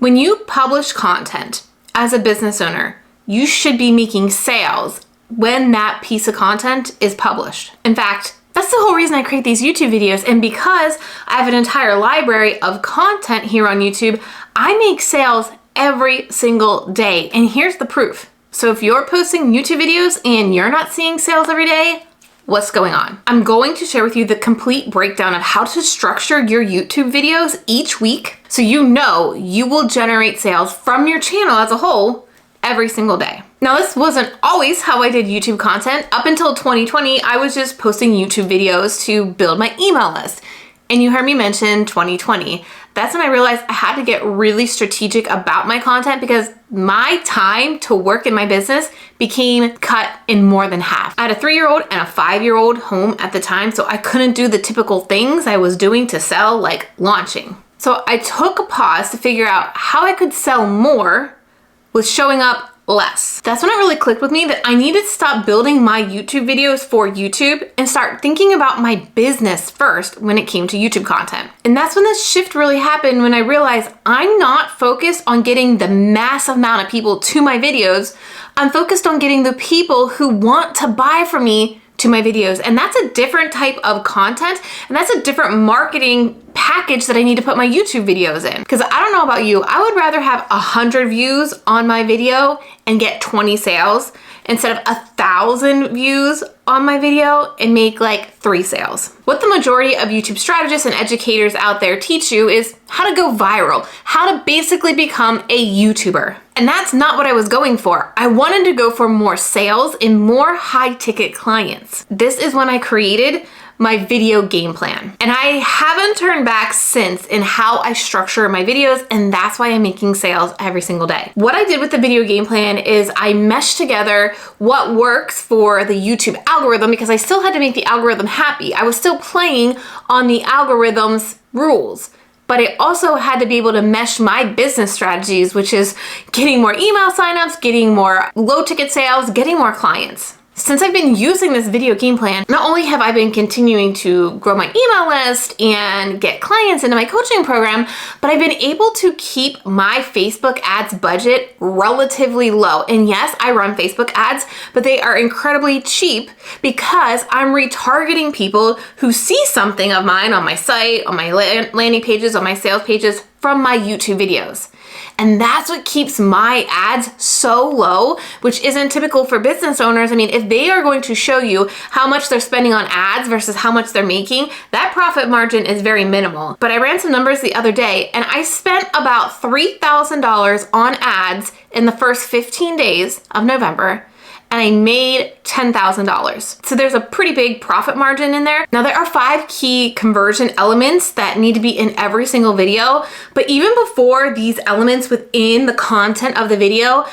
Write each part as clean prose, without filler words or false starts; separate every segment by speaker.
Speaker 1: When you publish content as a business owner, you should be making sales when that piece of content is published. In fact, that's the whole reason I create these YouTube videos. And because I have an entire library of content here on YouTube, I make sales every single day. And here's the proof. So if you're posting YouTube videos and you're not seeing sales every day, what's going on? I'm going to share with you the complete breakdown of how to structure your YouTube videos each week so you know you will generate sales from your channel as a whole every single day. Now, this wasn't always how I did YouTube content. Up until 2020, I was just posting YouTube videos to build my email list. And you heard me mention 2020. That's when I realized I had to get really strategic about my content because my time to work in my business became cut in more than half. I had a 3-year-old and a 5-year-old home at the time, so I couldn't do the typical things I was doing to sell, like launching. So I took a pause to figure out how I could sell more with showing up less. That's when it really clicked with me that I needed to stop building my YouTube videos for YouTube and start thinking about my business first when it came to YouTube content. And that's when this shift really happened, when I realized I'm not focused on getting the massive amount of people to my videos. I'm focused on getting the people who want to buy from me to my videos. And that's a different type of content, and that's a different marketing package that I need to put my YouTube videos in. Because I don't know about you, I would rather have 100 views on my video and get 20 sales instead of 1,000 views on my video and make like 3 sales. What the majority of YouTube strategists and educators out there teach you is how to go viral, how to basically become a YouTuber. And that's not what I was going for. I wanted to go for more sales and more high ticket clients. This is when I created my video game plan. And I haven't turned back since in how I structure my videos, and that's why I'm making sales every single day. What I did with the video game plan is I meshed together what works for the YouTube algorithm, because I still had to make the algorithm happy. I was still playing on the algorithm's rules. But I also had to be able to mesh my business strategies, which is getting more email signups, getting more low ticket sales, getting more clients. Since I've been using this video game plan, not only have I been continuing to grow my email list and get clients into my coaching program, but I've been able to keep my Facebook ads budget relatively low. And yes, I run Facebook ads, but they are incredibly cheap because I'm retargeting people who see something of mine on my site, on my landing pages, on my sales pages from my YouTube videos. And that's what keeps my ads so low, which isn't typical for business owners. I mean, if they are going to show you how much they're spending on ads versus how much they're making, that profit margin is very minimal. But I ran some numbers the other day and I spent about $3,000 on ads in the first 15 days of November, and I made $10,000. So there's a pretty big profit margin in there. Now, there are 5 key conversion elements that need to be in every single video, but even before these elements within the content of the video,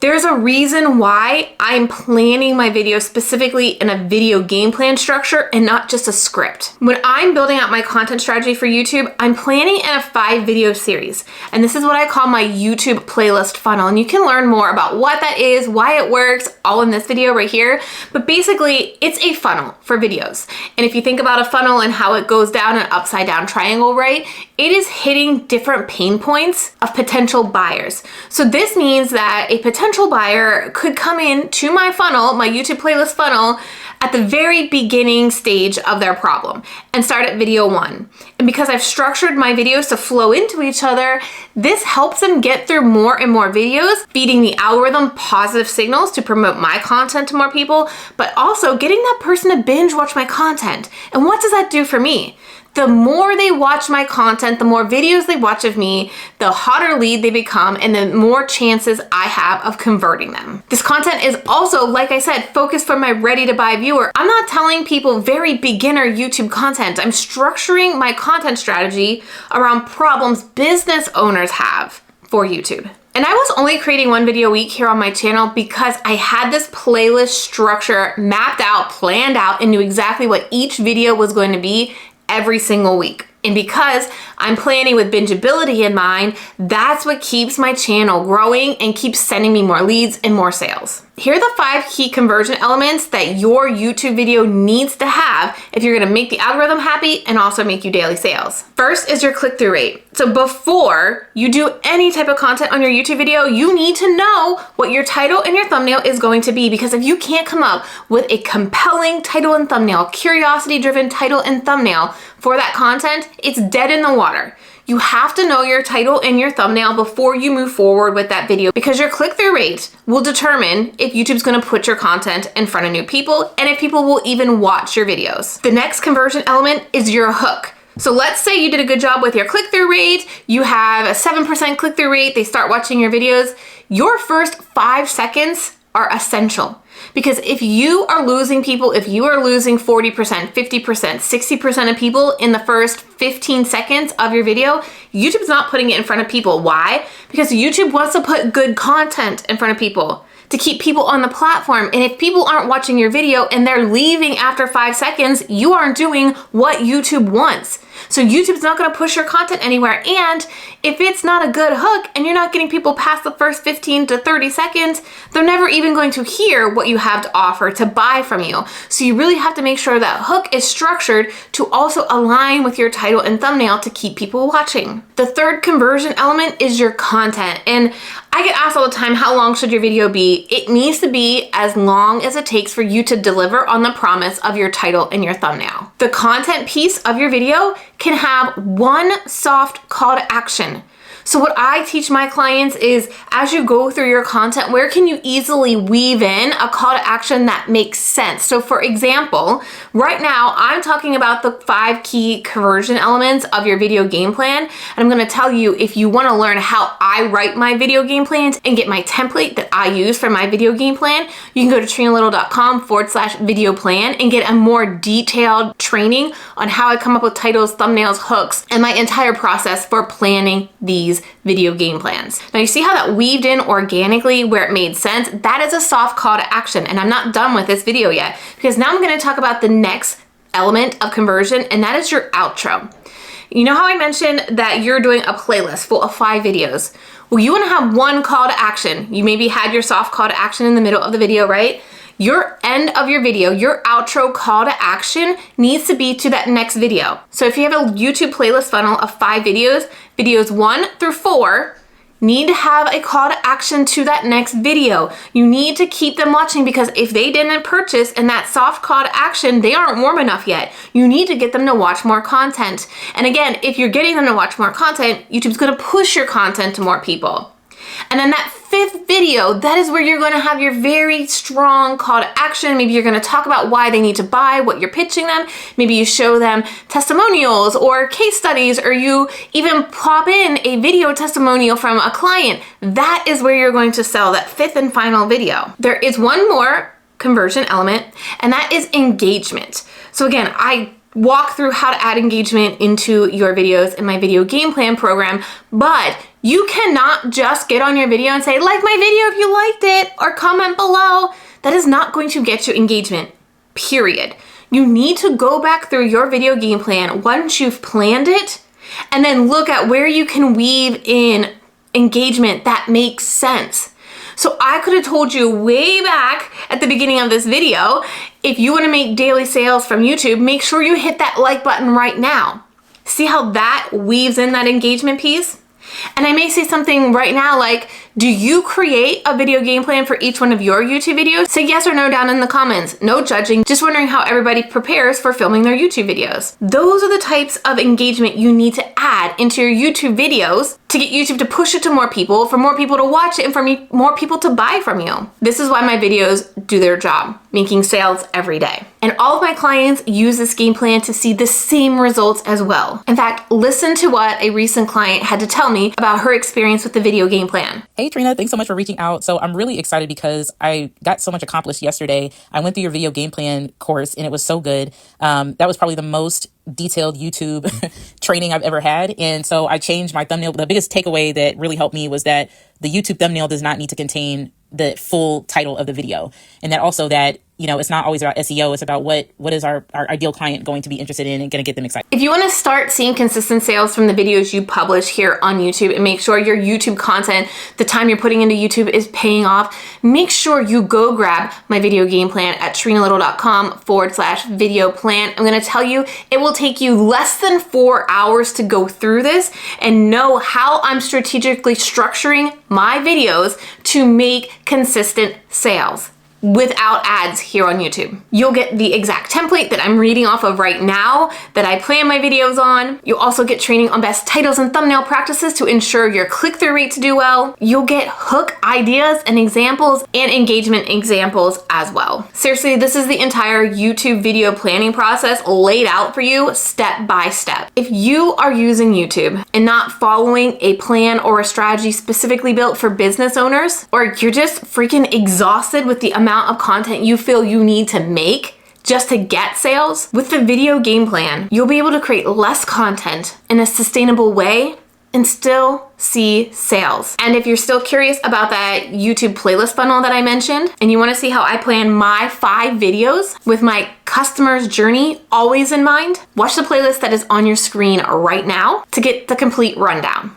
Speaker 1: there's a reason why I'm planning my video specifically in a video game plan structure and not just a script. When I'm building out my content strategy for YouTube, I'm planning in a 5 video series. And this is what I call my YouTube playlist funnel. And you can learn more about what that is, why it works, all in this video right here. But basically, it's a funnel for videos. And if you think about a funnel and how it goes down an upside down triangle, right? It is hitting different pain points of potential buyers. So this means that a potential buyer could come in to my funnel, my YouTube playlist funnel, at the very beginning stage of their problem and start at video 1. And because I've structured my videos to flow into each other, this helps them get through more and more videos, feeding the algorithm positive signals to promote my content to more people, but also getting that person to binge watch my content. And what does that do for me? The more they watch my content, the more videos they watch of me, the hotter lead they become, and the more chances I have of converting them. This content is also, like I said, focused for my ready to buy viewer. I'm not telling people very beginner YouTube content. I'm structuring my content strategy around problems business owners have for YouTube. And I was only creating 1 video a week here on my channel because I had this playlist structure mapped out, planned out, and knew exactly what each video was going to be every single week. And because I'm planning with bingeability in mind, that's what keeps my channel growing and keeps sending me more leads and more sales. Here are the 5 key conversion elements that your YouTube video needs to have if you're gonna make the algorithm happy and also make you daily sales. First is your click-through rate. So before you do any type of content on your YouTube video, you need to know what your title and your thumbnail is going to be, because if you can't come up with a compelling title and thumbnail, curiosity-driven title and thumbnail for that content, it's dead in the water. You have to know your title and your thumbnail before you move forward with that video, because your click-through rate will determine if YouTube's gonna put your content in front of new people and if people will even watch your videos. The next conversion element is your hook. So let's say you did a good job with your click-through rate, you have a 7% click-through rate, they start watching your videos. Your first 5 seconds are essential. Because if you are losing people, if you are losing 40%, 50%, 60% of people in the first 15 seconds of your video, YouTube's not putting it in front of people. Why? Because YouTube wants to put good content in front of people to keep people on the platform. And if people aren't watching your video and they're leaving after 5 seconds, you aren't doing what YouTube wants. So YouTube's not gonna push your content anywhere. And if it's not a good hook and you're not getting people past the first 15 to 30 seconds, they're never even going to hear what you have to offer to buy from you. So you really have to make sure that hook is structured to also align with your title and thumbnail to keep people watching. The third conversion element is your content. And I get asked all the time, how long should your video be? It needs to be as long as it takes for you to deliver on the promise of your title and your thumbnail. The content piece of your video can have one soft call to action. So what I teach my clients is, as you go through your content, where can you easily weave in a call to action that makes sense? So for example, right now I'm talking about the 5 key conversion elements of your video game plan. And I'm gonna tell you, if you wanna learn how I write my video game plans and get my template that I use for my video game plan, you can go to trenalittle.com/video plan and get a more detailed training on how I come up with titles, thumbnails, hooks, and my entire process for planning these video game plans. Now you see how that weaved in organically where it made sense? That is a soft call to action, and I'm not done with this video yet, because now I'm gonna talk about the next element of conversion, and that is your outro. You know how I mentioned that you're doing a playlist full of 5 videos? Well, you wanna have one call to action. You maybe had your soft call to action in the middle of the video, right? Your end of your video, your outro call to action needs to be to that next video. So if you have a YouTube playlist funnel of 5 videos, videos 1 through 4 need to have a call to action to that next video. You need to keep them watching, because if they didn't purchase in that soft call to action, they aren't warm enough yet. You need to get them to watch more content. And again, if you're getting them to watch more content, YouTube's gonna push your content to more people. And then that 5th video, that is where you're gonna have your very strong call to action. Maybe you're gonna talk about why they need to buy, what you're pitching them. Maybe you show them testimonials or case studies, or you even pop in a video testimonial from a client. That is where you're going to sell that 5th and final video. There is one more conversion element, and that is engagement. So again, I walk through how to add engagement into your videos in my video game plan program, but you cannot just get on your video and say, like my video if you liked it, or comment below. That is not going to get you engagement, period. You need to go back through your video game plan once you've planned it, and then look at where you can weave in engagement that makes sense. So I could have told you way back at the beginning of this video, if you want to make daily sales from YouTube, make sure you hit that like button right now. See how that weaves in that engagement piece? And I may say something right now like, do you create a video game plan for each one of your YouTube videos? Say yes or no down in the comments. No judging, just wondering how everybody prepares for filming their YouTube videos. Those are the types of engagement you need to add into your YouTube videos to get YouTube to push it to more people, for more people to watch it, and for more people to buy from you. This is why my videos do their job, making sales every day. And all of my clients use this game plan to see the same results as well. In fact, listen to what a recent client had to tell me about her experience with the video game plan.
Speaker 2: Hey Trina, thanks so much for reaching out. So I'm really excited because I got so much accomplished yesterday. I went through your video game plan course and it was so good. That was probably the most detailed YouTube training I've ever had. And so I changed my thumbnail. The biggest takeaway that really helped me was that the YouTube thumbnail does not need to contain the full title of the video. And that also that you know, it's not always about SEO. It's about what is our ideal client going to be interested in and going to get them excited.
Speaker 1: If you want to start seeing consistent sales from the videos you publish here on YouTube and make sure your YouTube content, the time you're putting into YouTube is paying off, make sure you go grab my video game plan at trenalittle.com/video plan. I'm going to tell you, it will take you less than 4 hours to go through this and know how I'm strategically structuring my videos to make consistent sales without ads here on YouTube. You'll get the exact template that I'm reading off of right now that I plan my videos on. You'll also get training on best titles and thumbnail practices to ensure your click-through rates do well. You'll get hook ideas and examples and engagement examples as well. Seriously, this is the entire YouTube video planning process laid out for you step by step. If you are using YouTube and not following a plan or a strategy specifically built for business owners, or you're just freaking exhausted with the amount of content you feel you need to make just to get sales, with the video game plan, you'll be able to create less content in a sustainable way and still see sales. And if you're still curious about that YouTube playlist funnel that I mentioned, and you want to see how I plan my 5 videos with my customer's journey always in mind, watch the playlist that is on your screen right now to get the complete rundown.